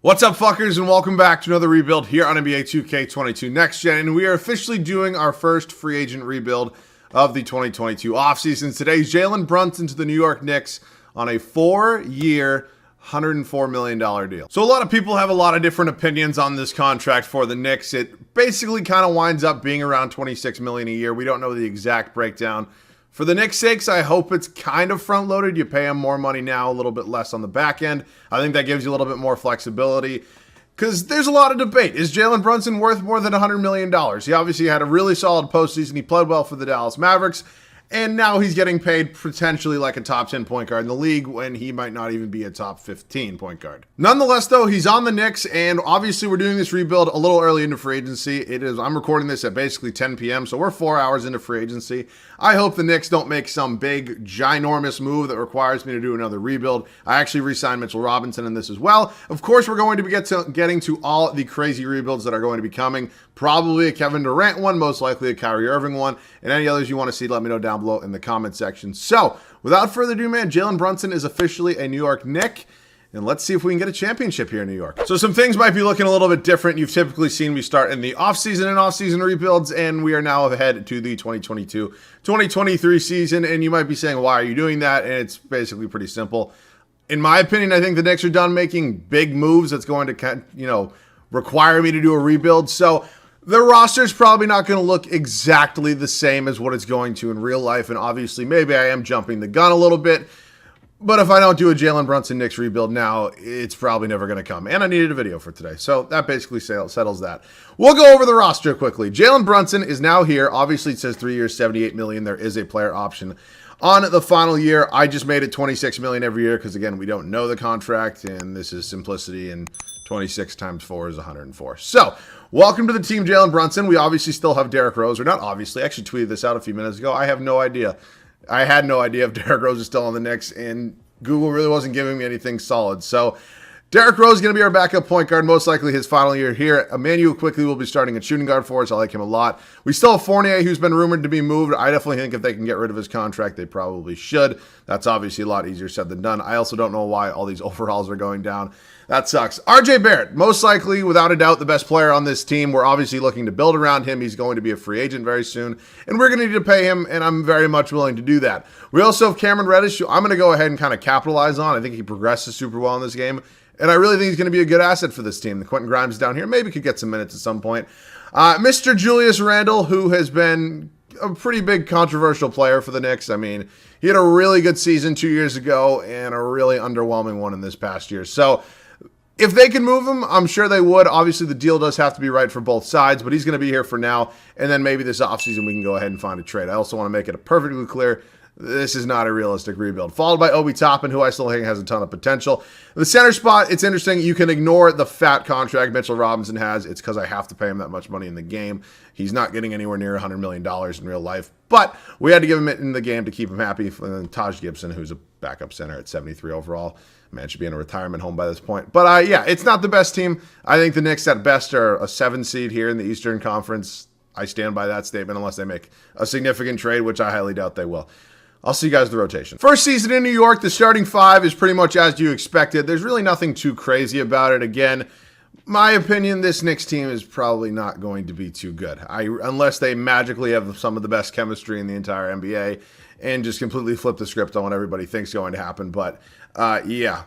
What's up, fuckers, and welcome back to another rebuild here on NBA 2K22 Next Gen, and we are officially doing our first free agent rebuild of the 2022 offseason. Today's Jalen Brunson to the New York Knicks on a 4-year, $104 million deal. So a lot of people have a lot of different opinions on this contract for the Knicks. It basically kind of winds up being around $26 million a year. We don't know the exact breakdown. For the Knicks' sakes, I hope it's kind of front-loaded. You pay him more money now, a little bit less on the back end. I think that gives you a little bit more flexibility because there's a lot of debate. Is Jalen Brunson worth more than $100 million? He obviously had a really solid postseason. He played well for the Dallas Mavericks, and now he's getting paid potentially like a top 10 point guard in the league when he might not even be a top 15 point guard. Nonetheless, though, he's on the Knicks, and obviously we're doing this rebuild a little early into free agency. I'm recording this at basically 10 p.m., so we're 4 hours into free agency. I hope the Knicks don't make some big, ginormous move that requires me to do another rebuild. I actually re-signed Mitchell Robinson in this as well. Of course, we're going to be getting to all the crazy rebuilds that are going to be coming. Probably a Kevin Durant one, most likely a Kyrie Irving one, and any others you want to see, let me know down below in the comment section. So, without further ado, man, Jalen Brunson is officially a New York Knick. And let's see if we can get a championship here in New York. So some things might be looking a little bit different. You've typically seen me start in the offseason and offseason rebuilds, and we are now ahead to the 2022-2023 season. And you might be saying, why are you doing that? And it's basically pretty simple. In my opinion, I think the Knicks are done making big moves that's going to, require me to do a rebuild. So the roster is probably not going to look exactly the same as what it's going to in real life. And obviously, maybe I am jumping the gun a little bit. But if I don't do a Jalen Brunson Knicks rebuild now, it's probably never going to come. And I needed a video for today. So that basically settles that. We'll go over the roster quickly. Jalen Brunson is now here. Obviously, it says 3 years, $78 million. There is a player option on the final year. I just made it $26 million every year because, again, we don't know the contract. And this is simplicity. And 26 times 4 is 104. So, welcome to the team, Jalen Brunson. We obviously still have Derrick Rose. Or not obviously. I actually tweeted this out a few minutes ago. I have no idea. I had no idea if Derrick Rose is still on the Knicks, and Google really wasn't giving me anything solid. So Derrick Rose is going to be our backup point guard, most likely his final year here. Emmanuel quickly will be starting at shooting guard for us. I like him a lot. We still have Fournier, who's been rumored to be moved. I definitely think if they can get rid of his contract, they probably should. That's obviously a lot easier said than done. I also don't know why all these overalls are going down. That sucks. RJ Barrett, most likely, without a doubt, the best player on this team. We're obviously looking to build around him. He's going to be a free agent very soon, and we're going to need to pay him, and I'm very much willing to do that. We also have Cameron Reddish, who I'm going to go ahead and kind of capitalize on. I think he progresses super well in this game, and I really think he's going to be a good asset for this team. The Quentin Grimes down here maybe could get some minutes at some point. Mr. Julius Randle, who has been a pretty big controversial player for the Knicks. I mean, he had a really good season 2 years ago and a really underwhelming one in this past year. So if they can move him, I'm sure they would. Obviously, the deal does have to be right for both sides, but he's going to be here for now. And then maybe this offseason we can go ahead and find a trade. I also want to make it perfectly clear this is not a realistic rebuild. Followed by Obi Toppin, who I still think has a ton of potential. The center spot, it's interesting. You can ignore the fat contract Mitchell Robinson has. It's because I have to pay him that much money in the game. He's not getting anywhere near $100 million in real life. But we had to give him it in the game to keep him happy. And then Taj Gibson, who's a backup center at 73 overall. Man should be in a retirement home by this point. But yeah, it's not the best team. I think the Knicks at best are a 7 seed here in the Eastern Conference. I stand by that statement unless they make a significant trade, which I highly doubt they will. I'll see you guys in the rotation. First season in New York, the starting 5 is pretty much as you expected. There's really nothing too crazy about it. Again, my opinion, this Knicks team is probably not going to be too good. Unless they magically have some of the best chemistry in the entire NBA and just completely flip the script on what everybody thinks is going to happen. But yeah,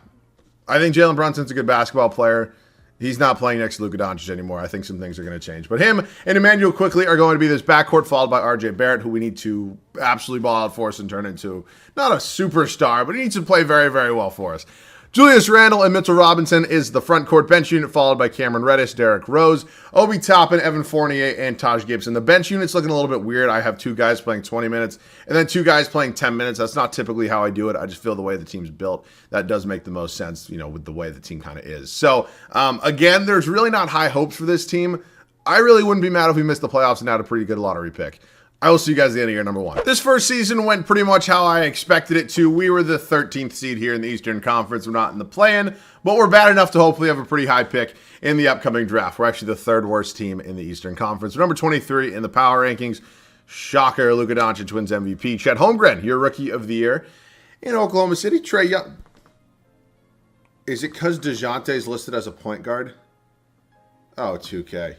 I think Jalen Brunson's a good basketball player. He's not playing next to Luka Doncic anymore. I think some things are going to change. But him and Emmanuel quickly are going to be this backcourt, followed by RJ Barrett, who we need to absolutely ball out for us and turn into not a superstar, but he needs to play very, very well for us. Julius Randle and Mitchell Robinson is the front court bench unit, followed by Cameron Reddish, Derrick Rose, Obi Toppin, Evan Fournier, and Taj Gibson. The bench unit's looking a little bit weird. I have 2 guys playing 20 minutes and then 2 guys playing 10 minutes. That's not typically how I do it. I just feel the way the team's built, that does make the most sense, with the way the team kind of is. So, again, there's really not high hopes for this team. I really wouldn't be mad if we missed the playoffs and had a pretty good lottery pick. I will see you guys at the end of year number 1. This first season went pretty much how I expected it to. We were the 13th seed here in the Eastern Conference. We're not in the play-in, but we're bad enough to hopefully have a pretty high pick in the upcoming draft. We're actually the 3rd worst team in the Eastern Conference. We're number 23 in the power rankings. Shocker, Luka Doncic wins MVP. Chet Holmgren, your rookie of the year in Oklahoma City. Trae Young. Is it because DeJounte's listed as a point guard? Oh, 2K.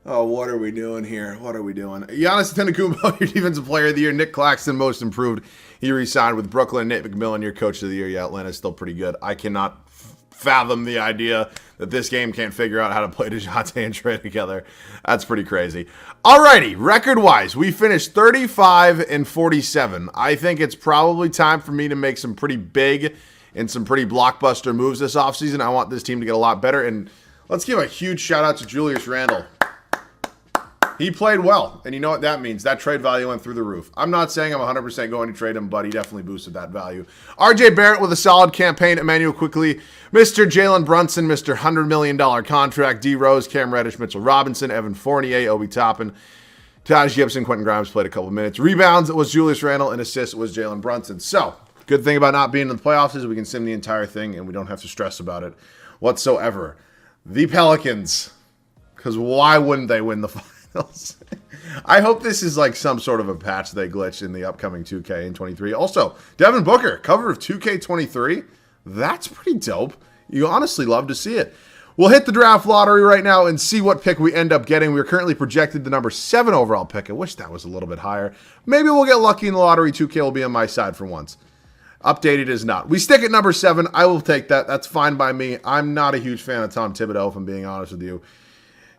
Oh, what are we doing here? What are we doing? Giannis Antetokounmpo, your defensive player of the year. Nick Claxton, most improved. He re-signed with Brooklyn. Nate McMillan, your coach of the year. Yeah, Atlanta's still pretty good. I cannot fathom the idea that this game can't figure out how to play DeJounte and Trey together. That's pretty crazy. Alrighty, record-wise, we finished 35-47. I think it's probably time for me to make some pretty big and some pretty blockbuster moves this offseason. I want this team to get a lot better, and let's give a huge shout-out to Julius Randle. He played well, and you know what that means. That trade value went through the roof. I'm not saying I'm 100% going to trade him, but he definitely boosted that value. RJ Barrett with a solid campaign. Emmanuel Quickly, Mr. Jalen Brunson, Mr. $100 million contract. D. Rose, Cam Reddish, Mitchell Robinson, Evan Fournier, Obi Toppin, Taj Gibson, Quentin Grimes played a couple minutes. Rebounds was Julius Randle, and assists was Jalen Brunson. So, good thing about not being in the playoffs is we can sim the entire thing, and we don't have to stress about it whatsoever. The Pelicans, because why wouldn't they win the finals? I hope this is like some sort of a patch they glitch in the upcoming 2K and 23. Also, Devin Booker, cover of 2K23. That's pretty dope. You honestly love to see it. We'll hit the draft lottery right now and see what pick we end up getting. We're currently projected the number 7 overall pick. I wish that was a little bit higher. Maybe we'll get lucky in the lottery. 2K will be on my side for once. Updated is not. We stick at number 7. I will take that. That's fine by me. I'm not a huge fan of Tom Thibodeau, if I'm being honest with you.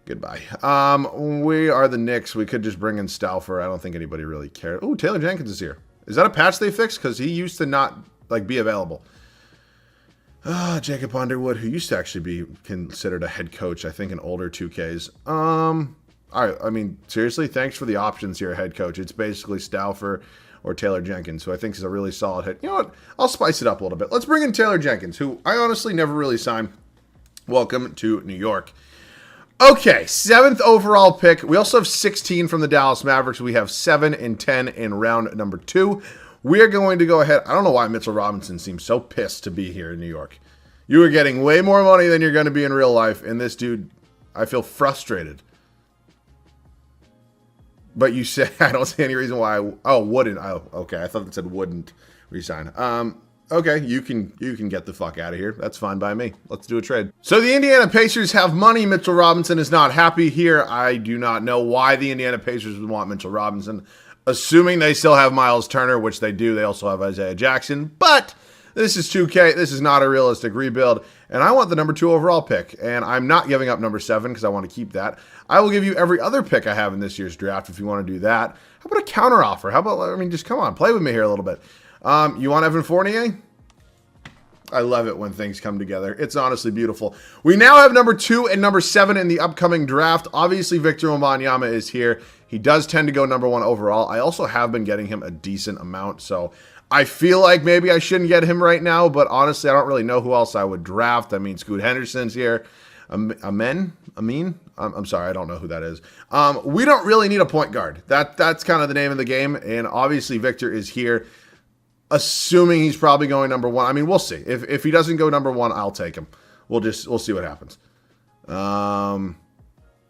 Goodbye. We are the Knicks. We could just bring in Stauffer. I don't think anybody really cares. Oh, Taylor Jenkins is here. Is that a patch they fixed? Because he used to not be available. Jacob Underwood, who used to actually be considered a head coach, I think in older 2Ks. All right. I mean, seriously, thanks for the options here, head coach. It's basically Stauffer or Taylor Jenkins, who I think is a really solid head. You know what? I'll spice it up a little bit. Let's bring in Taylor Jenkins, who I honestly never really signed. Welcome to New York. Okay, 7th overall pick. We also have 16 from the Dallas Mavericks. We have 7 and 10 in round number 2. We're going to go ahead. I don't know why Mitchell Robinson seems so pissed to be here in New York. You are getting way more money than you're going to be in real life, and this dude, I feel frustrated. But you say, I don't see any reason why wouldn't. Oh, okay, I thought it said wouldn't resign. Okay, you can get the fuck out of here. That's fine by me. Let's do a trade. So the Indiana Pacers have money. Mitchell Robinson is not happy here. I do not know why the Indiana Pacers would want Mitchell Robinson. Assuming they still have Miles Turner, which they do. They also have Isaiah Jackson. But this is 2K. This is not a realistic rebuild. And I want the number 2 overall pick. And I'm not giving up number 7 because I want to keep that. I will give you every other pick I have in this year's draft if you want to do that. How about a counter offer? How about, I mean, just come on. Play with me here a little bit. You want Evan Fournier? I love it when things come together. It's honestly beautiful. We now have number 2 and number 7 in the upcoming draft. Obviously, Victor Wembanyama is here. He does tend to go number 1 overall. I also have been getting him a decent amount, so I feel like maybe I shouldn't get him right now, but honestly, I don't really know who else I would draft. I mean, Scoot Henderson's here. Amin? I'm sorry, I don't know who that is. We don't really need a point guard. That's kind of the name of the game, and obviously Victor is here. Assuming he's probably going number 1. I mean, we'll see. If he doesn't go number 1, I'll take him. We'll see what happens.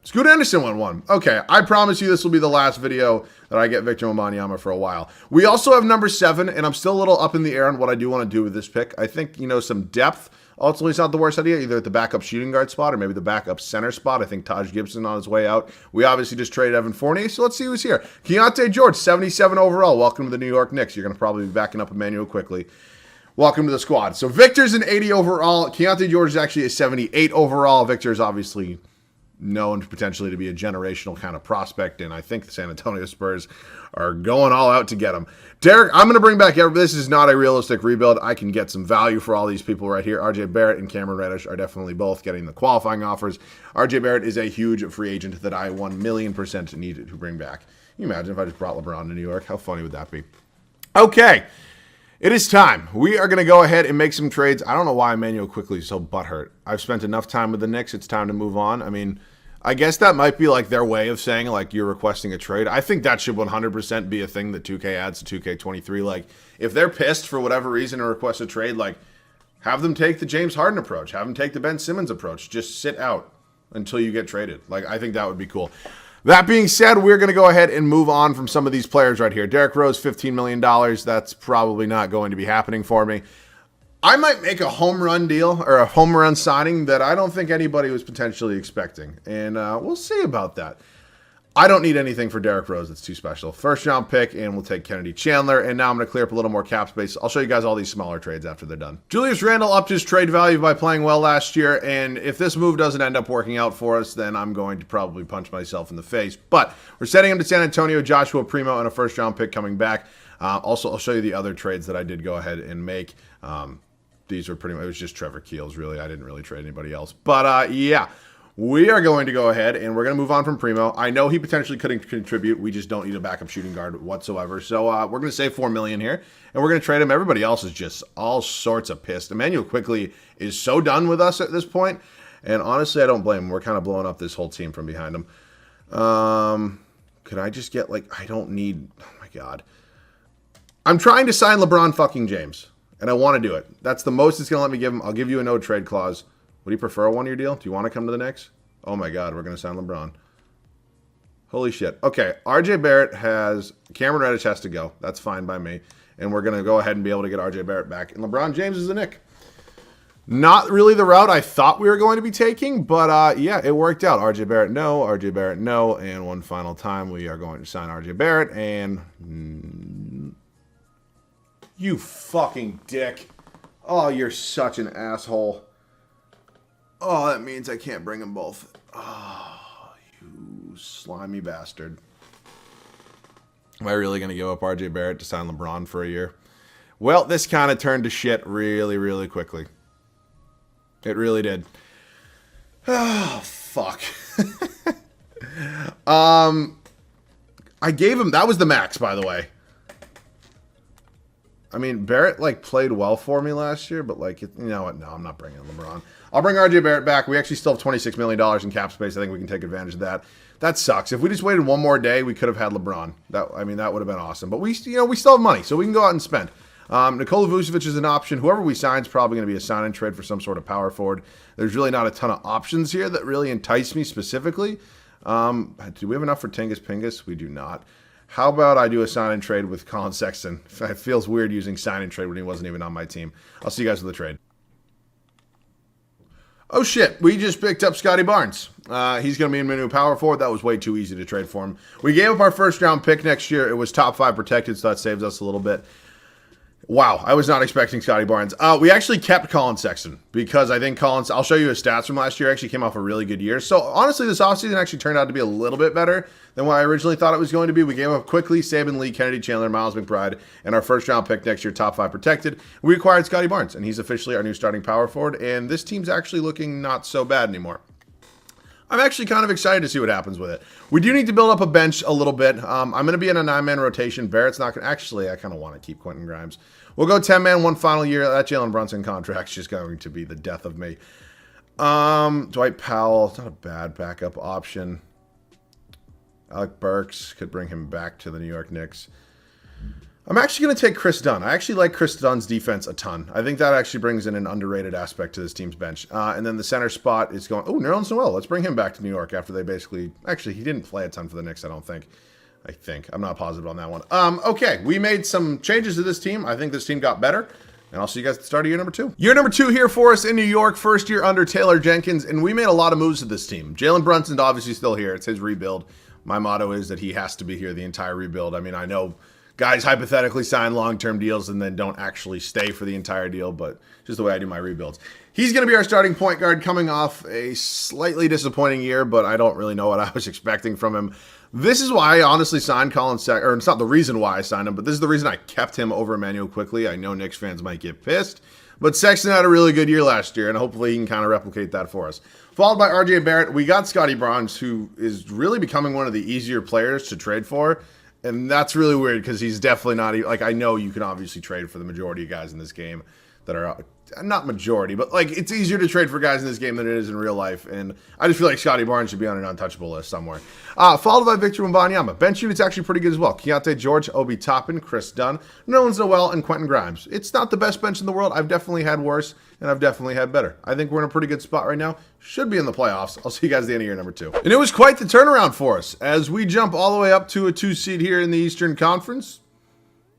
Scoot Henderson went 1. Okay, I promise you this will be the last video that I get Victor Wembanyama for a while. We also have number 7, and I'm still a little up in the air on what I do want to do with this pick. I think, some depth. Ultimately, it's not the worst idea, either at the backup shooting guard spot or maybe the backup center spot. I think Taj Gibson on his way out. We obviously just traded Evan Fournier, so let's see who's here. Keontae George, 77 overall. Welcome to the New York Knicks. You're going to probably be backing up Emmanuel Quickly. Welcome to the squad. So Victor's an 80 overall. Keontae George is actually a 78 overall. Victor's obviously known potentially to be a generational kind of prospect, and I think the San Antonio Spurs are going all out to get him. Derek, I'm going to bring back, this is not a realistic rebuild. I can get some value for all these people right here. RJ Barrett and Cameron Reddish are definitely both getting the qualifying offers. RJ Barrett is a huge free agent that I 1,000,000% need to bring back. Can you imagine if I just brought LeBron to New York? How funny would that be? Okay. It is time. We are going to go ahead and make some trades. I don't know why Emmanuel Quickly is so butthurt. I've spent enough time with the Knicks. It's time to move on. I mean, I guess that might be like their way of saying like you're requesting a trade. I think that should 100% be a thing that 2K adds to 2K23. Like if they're pissed for whatever reason and request a trade, like have them take the James Harden approach. Have them take the Ben Simmons approach. Just sit out until you get traded. Like I think that would be cool. That being said, we're going to go ahead and move on from some of these players right here. Derrick Rose, $15 million. That's probably not going to be happening for me. I might make a home run deal or a home run signing that I don't think anybody was potentially expecting. And we'll see about that. I don't need anything for Derrick Rose that's too special. First round pick, and we'll take Kennedy Chandler. And now I'm going to clear up a little more cap space. I'll show you guys all these smaller trades after they're done. Julius Randle upped his trade value by playing well last year. And if this move doesn't end up working out for us, then I'm going to probably punch myself in the face. But we're sending him to San Antonio, Joshua Primo, and a first round pick coming back. Also, I'll show you the other trades that I did go ahead and make. These were pretty much, it was just Trevor Keels, really. I didn't really trade anybody else. But yeah. We are going to go ahead and we're going to move on from Primo. I know he potentially couldn't contribute. We just don't need a backup shooting guard whatsoever. So we're going to save $4 million here, and we're going to trade him. Everybody else is just all sorts of pissed. Emmanuel Quickley is so done with us at this point, and honestly, I don't blame him. We're kind of blowing up this whole team from behind him. Could I just get, like, I don't need, oh my God. I'm trying to sign LeBron fucking James, and I want to do it. That's the most it's going to let me give him. I'll give you a no trade clause. Would you prefer a one-year deal? Do you want to come to the Knicks? Oh, my God. We're going to sign LeBron. Holy shit. Okay. RJ Barrett has... Cameron Reddish has to go. That's fine by me. And we're going to go ahead and be able to get RJ Barrett back. And LeBron James is a Knick. Not really the route I thought we were going to be taking, but yeah, it worked out. RJ Barrett, no. RJ Barrett, no. And one final time, we are going to sign RJ Barrett. And... You fucking dick. Oh, you're such an asshole. Oh, that means I can't bring them both. Oh, you slimy bastard. Am I really going to give up RJ Barrett to sign LeBron for a year? Well, this kind of turned to shit really, really quickly. It really did. Oh, fuck. I gave him... That was the max, by the way. I mean, Barrett, like, played well for me last year, but, like, you know what? No, I'm not bringing LeBron. I'll bring RJ Barrett back. We actually still have $26 million in cap space. I think we can take advantage of that. That sucks. If we just waited one more day, we could have had LeBron. That would have been awesome. But we still have money, so we can go out and spend. Nikola Vucevic is an option. Whoever we sign is probably going to be a sign-and trade for some sort of power forward. There's really not a ton of options here that really entice me specifically. Do we have enough for Tingus Pingus? We do not. How about I do a sign-and trade with Colin Sexton? It feels weird using sign-and trade when he wasn't even on my team. I'll see you guys with the trade. Oh, shit. We just picked up Scotty Barnes. He's going to be in my new power forward. That was way too easy to trade for him. We gave up our first-round pick next year. It was top 5 protected, so that saves us a little bit. Wow, I was not expecting Scotty Barnes. We actually kept Colin Sexton because I think Colin's... I'll show you his stats from last year. Actually came off a really good year. So, honestly, this offseason actually turned out to be a little bit better than what I originally thought it was going to be. We gave up Quickly, Saban Lee, Kennedy Chandler, Miles McBride, and our first-round pick next year, top 5 protected. We acquired Scotty Barnes, and he's officially our new starting power forward, and this team's actually looking not so bad anymore. I'm actually kind of excited to see what happens with it. We do need to build up a bench a little bit. I'm going to be in a 9-man rotation. Barrett's not going to... Actually, I kind of want to keep Quentin Grimes. We'll go 10-man, one final year. That Jalen Brunson contract's just going to be the death of me. Dwight Powell, it's not a bad backup option. Alec Burks could bring him back to the New York Knicks. I'm actually going to take Chris Dunn. I actually like Chris Dunn's defense a ton. I think that actually brings in an underrated aspect to this team's bench. And then the center spot is going... Oh, Nerlens Noel. Let's bring him back to New York after they basically... Actually, he didn't play a ton for the Knicks, I don't think. I'm not positive on that one. Okay, we made some changes to this team. I think this team got better. And I'll see you guys at the start of year number 2. Year number 2 here for us in New York. First year under Taylor Jenkins. And we made a lot of moves to this team. Jalen Brunson's obviously still here. It's his rebuild. My motto is that he has to be here the entire rebuild. I mean, I know guys hypothetically sign long-term deals and then don't actually stay for the entire deal, but just the way I do my rebuilds. He's going to be our starting point guard coming off a slightly disappointing year, but I don't really know what I was expecting from him. This is why I honestly signed Colin Sexton, or it's not the reason why I signed him, but this is the reason I kept him over Emmanuel Quickley. I know Knicks fans might get pissed, but Sexton had a really good year last year, and hopefully he can kind of replicate that for us. Followed by RJ Barrett, we got Scotty Barnes, who is really becoming one of the easier players to trade for. And that's really weird because he's definitely not... Like, I know you can obviously trade for the majority of guys in this game that are... Not majority, but, like, it's easier to trade for guys in this game than it is in real life. And I just feel like Scotty Barnes should be on an untouchable list somewhere. Followed by Victor Wembanyama. Bench unit's actually pretty good as well. Keontae George, Obi Toppin, Chris Dunn, Nerlens Noel, and Quentin Grimes. It's not the best bench in the world. I've definitely had worse, and I've definitely had better. I think we're in a pretty good spot right now. Should be in the playoffs. I'll see you guys at the end of year number 2. And it was quite the turnaround for us as we jump all the way up to a 2 seed here in the Eastern Conference.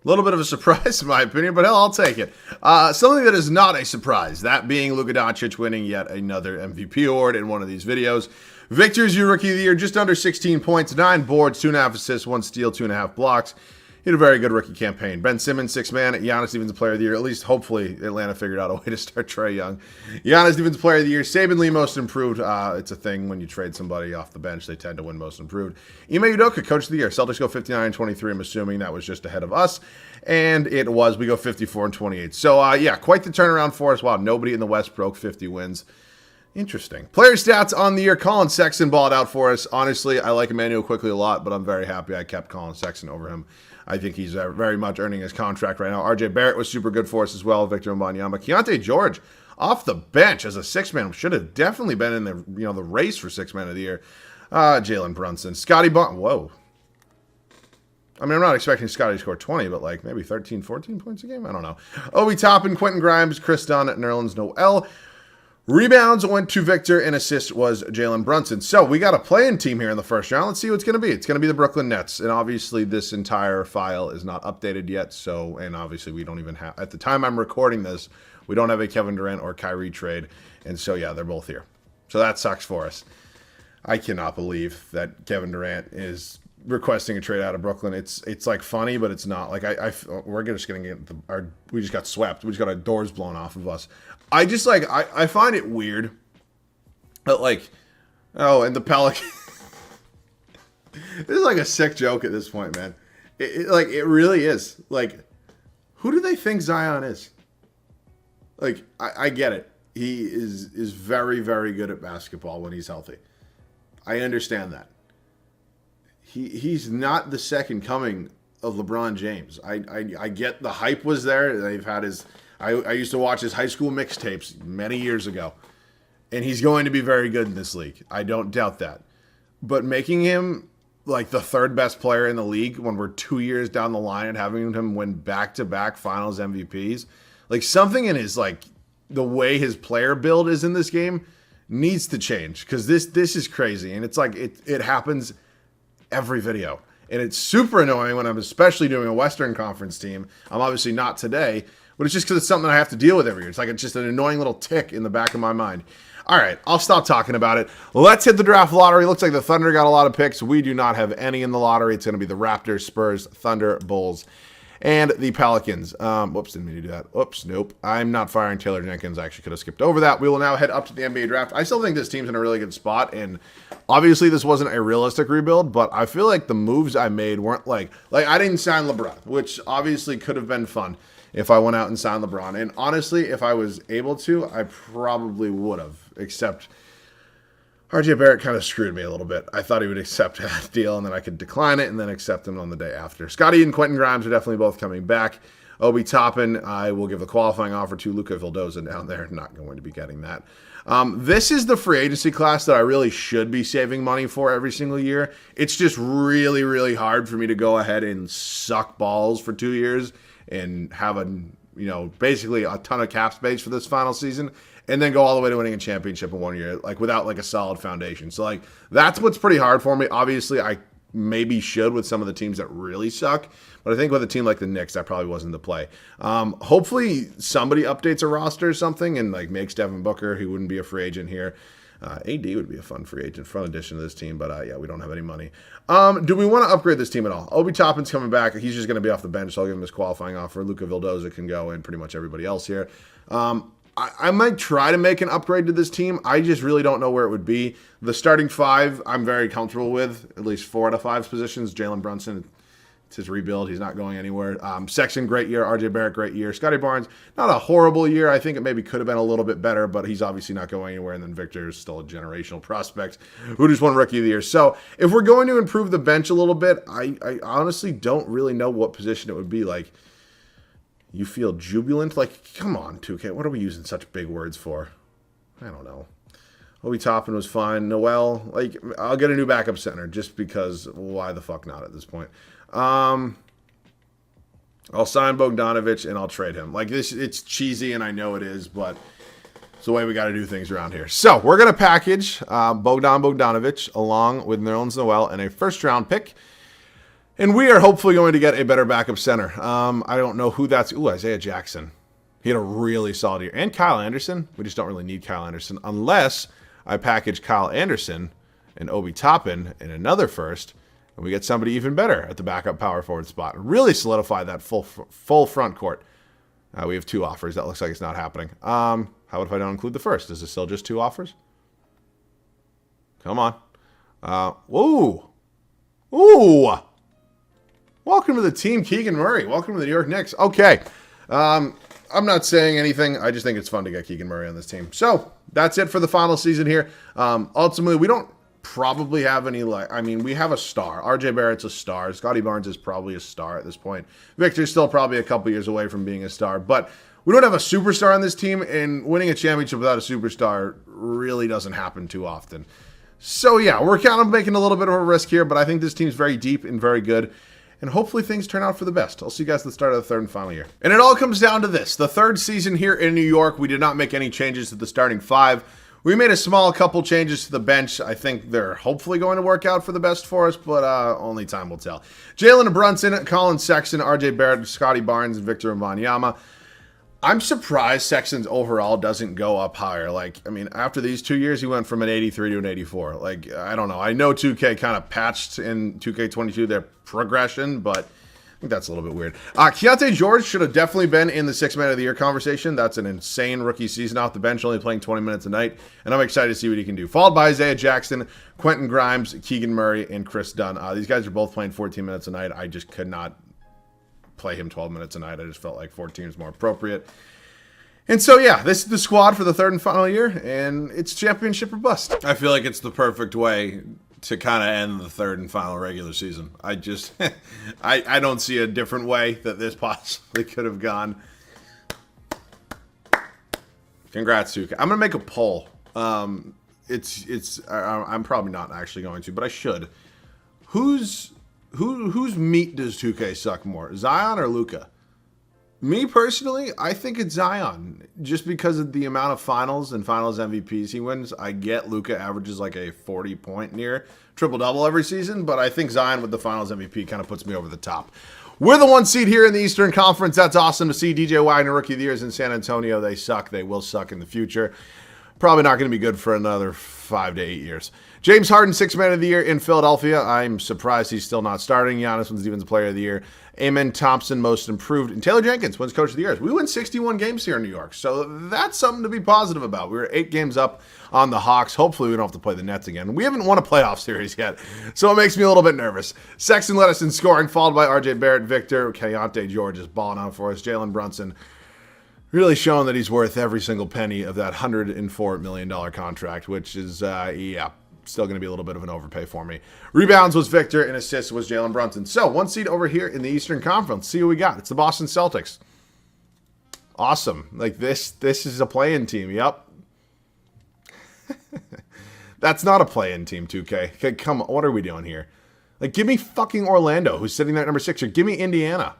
little bit of a surprise in my opinion, but hell, I'll take it. Something that is not a surprise, that being Luka Doncic winning yet another MVP award in one of these videos. Victor's your Rookie of the Year, just under 16 points, 9 boards, 2.5 assists, 1 steal, 2.5 blocks. He had a very good rookie campaign. Ben Simmons, 6th man. Giannis Defensive Player of the Year. At least, hopefully, Atlanta figured out a way to start Trae Young. Giannis Defensive Player of the Year. Saban Lee, Most Improved. It's a thing when you trade somebody off the bench. They tend to win Most Improved. Ime Udoka, Coach of the Year. Celtics go 59-23. I'm assuming that was just ahead of us. And it was. We go 54-28. So, yeah, quite the turnaround for us. Wow, nobody in the West broke 50 wins. Interesting. Player stats on the year. Colin Sexton balled out for us. Honestly, I like Emmanuel Quickly a lot, but I'm very happy I kept Colin Sexton over him. I think he's very much earning his contract right now. RJ Barrett was super good for us as well. Victor Wembanyama. Keontae George off the bench as a 6th man. Should have definitely been in the race for 6th man of the year. Jalen Brunson. Scotty Barnes. Whoa. I mean, I'm not expecting Scotty to score 20, but like maybe 13, 14 points a game? I don't know. Obi Toppin, Quentin Grimes, Chris Dunn, Nerlens Noel. Rebounds went to Victor, and assist was Jalen Brunson. So we got a play-in team here in the first round. Let's see what it's going to be. It's going to be the Brooklyn Nets, and obviously this entire file is not updated yet. So, and obviously we don't even have, at the time I'm recording this, we don't have a Kevin Durant or Kyrie trade, and so yeah, they're both here. So that sucks for us. I cannot believe that Kevin Durant is requesting a trade out of Brooklyn. It's like funny, but it's not. Like we're just going to get we just got swept. We just got our doors blown off of us. I just like I find it weird that like and the Pelicans. This is like a sick joke at this point, man. It really is. Like, who do they think Zion is? Like, I get it. He is very, very good at basketball when he's healthy. I understand that. He's not the second coming of LeBron James. I get the hype was there. They've had his. I used to watch his high school mixtapes many years ago, and he's going to be very good in this league. I don't doubt that. But making him like the 3rd best player in the league when we're 2 years down the line and having him win back-to-back Finals MVPs, like something in his like the way his player build is in this game needs to change because this is crazy, and it's like it happens every video. And it's super annoying when I'm especially doing a Western Conference team. I'm obviously not today, but it's just because it's something I have to deal with every year. It's just an annoying little tick in the back of my mind. All right, I'll stop talking about it. Let's hit the draft lottery. Looks like the Thunder got a lot of picks. We do not have any in the lottery. It's going to be the Raptors, Spurs, Thunder, Bulls, and the Pelicans. Whoops, didn't mean to do that. Oops, nope. I'm not firing Taylor Jenkins. I actually could have skipped over that. We will now head up to the NBA draft. I still think this team's in a really good spot, and obviously this wasn't a realistic rebuild, but I feel like the moves I made weren't like I didn't sign LeBron, which obviously could have been fun if I went out and signed LeBron. And honestly, if I was able to, I probably would have, except RJ Barrett kind of screwed me a little bit. I thought he would accept that deal, and then I could decline it and then accept him on the day after. Scotty and Quentin Grimes are definitely both coming back. Obi Toppin, I will give a qualifying offer to Luka Vildoza down there. Not going to be getting that. This is the free agency class that I really should be saving money for every single year. It's just really, really hard for me to go ahead and suck balls for 2 years and have basically a ton of cap space for this final season, and then go all the way to winning a championship in 1 year, like without like a solid foundation. So like that's what's pretty hard for me. Obviously, I maybe should with some of the teams that really suck, but I think with a team like the Knicks, that probably wasn't the play. Hopefully somebody updates a roster or something and like makes Devin Booker, he wouldn't be a free agent here. AD would be a fun free agent, fun addition to this team, but yeah, we don't have any money. Do we want to upgrade this team at all? Obi Toppin's coming back. He's just going to be off the bench, so I'll give him his qualifying offer. Luka Vildoza can go, and pretty much everybody else here. I might try to make an upgrade to this team. I just really don't know where it would be. The starting 5, I'm very comfortable with, at least 4 out of 5 positions. Jalen Brunson, it's his rebuild. He's not going anywhere. Sexton, great year. RJ Barrett, great year. Scotty Barnes, not a horrible year. I think it maybe could have been a little bit better, but he's obviously not going anywhere. And then Victor is still a generational prospect who just won Rookie of the Year. So if we're going to improve the bench a little bit, I honestly don't really know what position it would be. Like, you feel jubilant? Like, come on, 2K. What are we using such big words for? I don't know. Obi Toppin was fine. Noel, like, I'll get a new backup center just because why the fuck not at this point? I'll sign Bogdanovich and I'll trade him. Like this, it's cheesy and I know it is, but it's the way we got to do things around here. So we're going to package Bogdanovich along with Nerlens Noel and a first round pick. And we are hopefully going to get a better backup center. I don't know who that's. Ooh, Isaiah Jackson. He had a really solid year. And Kyle Anderson. We just don't really need Kyle Anderson unless I package Kyle Anderson and Obi Toppin in another first, and we get somebody even better at the backup power forward spot. Really solidify that full front court. We have 2 offers. That looks like it's not happening. How about if I don't include the first? Is it still just 2 offers? Come on. Whoa. Ooh. Welcome to the team, Keegan Murray. Welcome to the New York Knicks. Okay. I'm not saying anything. I just think it's fun to get Keegan Murray on this team. So that's it for the final season here. Ultimately, we don't probably have any, we have a star. RJ Barrett's a star. Scotty Barnes is probably a star at this point. Victor's still probably a couple years away from being a star, but we don't have a superstar on this team, and winning a championship without a superstar really doesn't happen too often. So yeah, we're kind of making a little bit of a risk here, but I think this team's very deep and very good, and hopefully things turn out for the best. I'll see you guys at the start of the 3rd and final year. And it all comes down to this. The 3rd season here in New York, we did not make any changes to the starting 5. We made a small couple changes to the bench. I think they're hopefully going to work out for the best for us, but only time will tell. Jalen Brunson, Colin Sexton, RJ Barrett, Scotty Barnes, and Victor Wembanyama. I'm surprised Sexton's overall doesn't go up higher. After these 2 years, he went from an 83 to an 84. I don't know. I know 2K kind of patched in 2K22 their progression, but I think that's a little bit weird. Keontae George should have definitely been in the 6th Man of the Year conversation. That's an insane rookie season off the bench, only playing 20 minutes a night, and I'm excited to see what he can do. Followed by Isaiah Jackson, Quentin Grimes, Keegan Murray, and Chris Dunn. These guys are both playing 14 minutes a night. I just could not play him 12 minutes a night. I just felt like 14 is more appropriate. And so, yeah, this is the squad for the 3rd and final year, and it's championship or bust. I feel like it's the perfect way to kind of end the 3rd and final regular season. I just, I don't see a different way that this possibly could have gone. Congrats, Chuki. I'm gonna make a poll. I'm probably not actually going to, but I should. Whose meat does 2K suck more, Zion or Luka? Me personally, I think it's Zion, just because of the amount of finals and finals MVPs he wins. I get Luka averages like a 40-point near triple-double every season, but I think Zion with the finals MVP kind of puts me over the top. We're the 1 seed here in the Eastern Conference. That's awesome to see. DJ Wagner, Rookie of the Year, is in San Antonio. They suck. They will suck in the future. Probably not going to be good for another 5 to 8 years. James Harden, 6th Man of the Year in Philadelphia. I'm surprised he's still not starting. Giannis wins Defensive Player of the Year. Amen Thompson, Most Improved. And Taylor Jenkins wins Coach of the Year. We win 61 games here in New York, so that's something to be positive about. We were 8 games up on the Hawks. Hopefully we don't have to play the Nets again. We haven't won a playoff series yet, so it makes me a little bit nervous. Sexton led us in scoring, followed by RJ Barrett, Victor. Keontae George is balling out for us. Jalen Brunson really showing that he's worth every single penny of that $104 million contract, which is, still going to be a little bit of an overpay for me. Rebounds was Victor, and assists was Jalen Brunson. So, 1 seed over here in the Eastern Conference. See what we got. It's the Boston Celtics. Awesome. This is a play-in team. Yep. That's not a play-in team, 2K. Okay, come on. What are we doing here? Give me fucking Orlando, who's sitting there at number 6, or give me Indiana.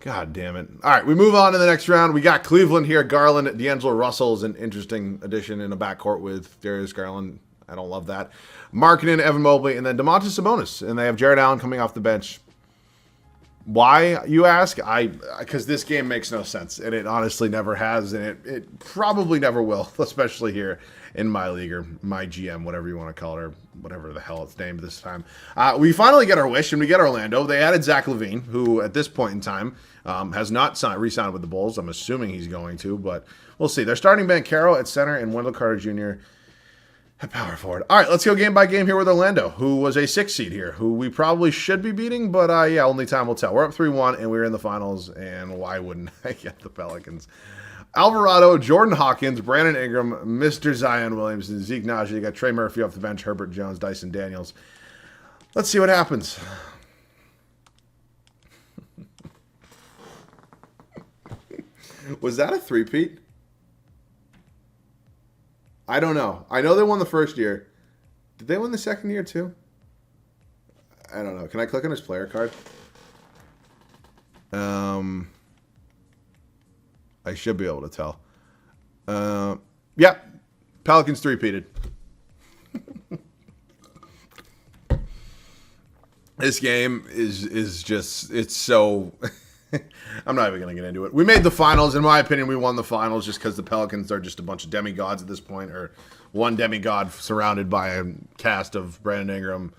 God damn it. All right, we move on to the next round. We got Cleveland here. Garland, D'Angelo Russell is an interesting addition in a backcourt with Darius Garland. I don't love that. Markkanen, Evan Mobley, and then Domantas Sabonis. And they have Jared Allen coming off the bench. Why, you ask? Because this game makes no sense, and it honestly never has, and it probably never will, especially here in my league, or my GM, whatever you want to call it, or whatever the hell it's named this time. We finally get our wish, and we get Orlando. They added Zach LaVine, who at this point in time has not re-signed with the Bulls. I'm assuming he's going to, but we'll see. They're starting Banchero at center and Wendell Carter Jr. at power forward. All right, let's go game by game here with Orlando, who was a 6th seed here, who we probably should be beating, but only time will tell. We're up 3-1, and we're in the finals, and why wouldn't I get the Pelicans? Alvarado, Jordan Hawkins, Brandon Ingram, Mr. Zion Williamson, Zeke Naji. You got Trey Murphy off the bench, Herbert Jones, Dyson Daniels. Let's see what happens. Was that a three-peat? I don't know. I know they won the first year. Did they win the second year too? I don't know. Can I click on his player card? I should be able to tell. Yep. Pelicans three-peated. This game is just, it's so... I'm not even going to get into it. We made the finals. In my opinion, we won the finals just because the Pelicans are just a bunch of demigods at this point, or one demigod surrounded by a cast of Brandon Ingram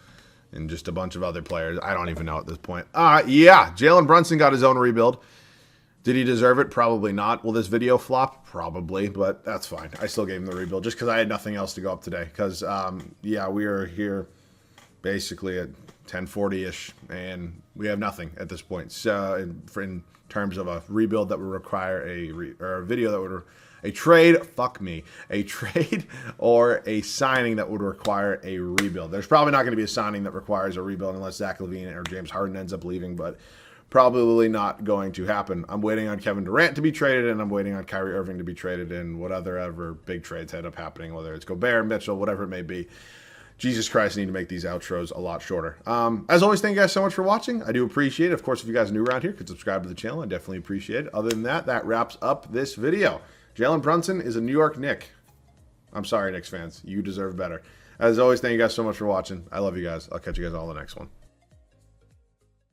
and just a bunch of other players. I don't even know at this point. Yeah, Jalen Brunson got his own rebuild. Did he deserve it? Probably not. Will this video flop? Probably, but that's fine. I still gave him the rebuild just because I had nothing else to go up today. Because, yeah, we are here basically at 10:40-ish, and we have nothing at this point. So, in terms of a rebuild that would require a video that would a trade, a trade or a signing that would require a rebuild. There's probably not going to be a signing that requires a rebuild unless Zach LaVine or James Harden ends up leaving, but probably not going to happen. I'm waiting on Kevin Durant to be traded, and I'm waiting on Kyrie Irving to be traded, and whatever big trades end up happening, whether it's Gobert, Mitchell, whatever it may be. Jesus Christ, I need to make these outros a lot shorter. As always, thank you guys so much for watching. I do appreciate it. Of course, if you guys are new around here, could subscribe to the channel. I definitely appreciate it. Other than that, that wraps up this video. Jalen Brunson is a New York Knick. I'm sorry, Knicks fans. You deserve better. As always, thank you guys so much for watching. I love you guys. I'll catch you guys all in the next one.